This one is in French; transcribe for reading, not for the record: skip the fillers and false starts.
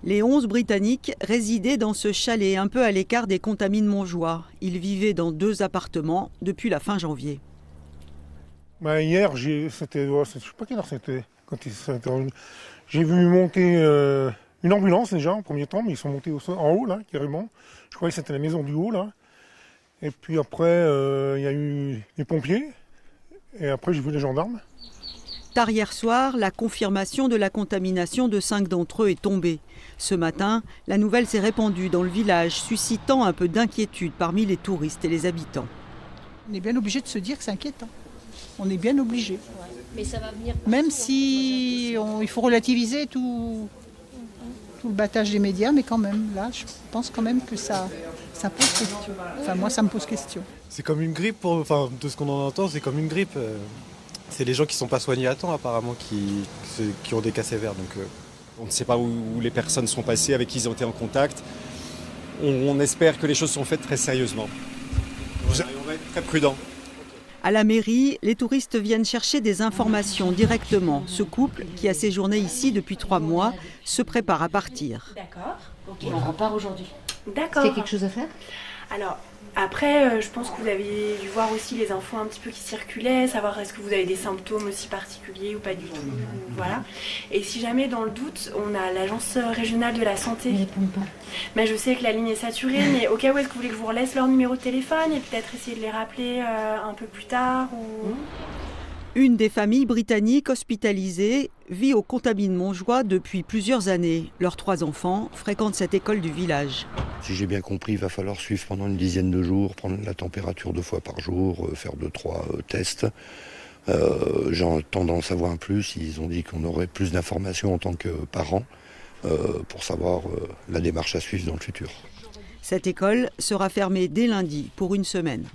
Les 11 Britanniques résidaient dans ce chalet un peu à l'écart des Contamines-Montjoie. Ils vivaient dans 2 appartements depuis la fin janvier. Hier, c'était, je ne sais pas quelle heure c'était. J'ai vu monter une ambulance déjà en premier temps, mais ils sont montés en haut là, carrément. Je croyais que c'était la maison du haut là. Et puis après, il y a eu les pompiers. Et après, j'ai vu les gendarmes. Tard hier soir, la confirmation de la contamination de 5 d'entre eux est tombée. Ce matin, la nouvelle s'est répandue dans le village, suscitant un peu d'inquiétude parmi les touristes et les habitants. On est bien obligé de se dire que c'est inquiétant. On est bien obligé. Mais ça va venir. Même si il faut relativiser tout le battage des médias, mais quand même, là, je pense quand même que ça pose question. Enfin, moi, ça me pose question. C'est comme une grippe, de ce qu'on en entend, c'est comme une grippe. C'est les gens qui ne sont pas soignés à temps, apparemment, qui ont des cas sévères. Donc, on ne sait pas où les personnes sont passées, avec qui ils ont été en contact. On espère que les choses sont faites très sérieusement. On va être très prudents. À la mairie, les touristes viennent chercher des informations directement. Ce couple, qui a séjourné ici depuis 3 mois, se prépare à partir. D'accord. Ok, on repart aujourd'hui. D'accord. Il y a quelque chose à faire ? Alors, après, je pense que vous avez dû voir aussi les infos un petit peu qui circulaient, savoir est-ce que vous avez des symptômes aussi particuliers ou pas du tout. Voilà. Et si jamais, dans le doute, on a l'agence régionale de la santé. Ils répondent pas. Mais je sais que la ligne est saturée, mais au cas où, est-ce que vous voulez que je vous relaisse leur numéro de téléphone et peut-être essayer de les rappeler un peu plus tard ou... Une des familles britanniques hospitalisées vit aux Contamines-Montjoie depuis plusieurs années. Leurs 3 enfants fréquentent cette école du village. Si j'ai bien compris, il va falloir suivre pendant une dizaine de jours, prendre la température 2 fois par jour, faire 2-3 tests. J'ai tendance à voir un plus. Ils ont dit qu'on aurait plus d'informations en tant que parents pour savoir la démarche à suivre dans le futur. Cette école sera fermée dès lundi pour une semaine.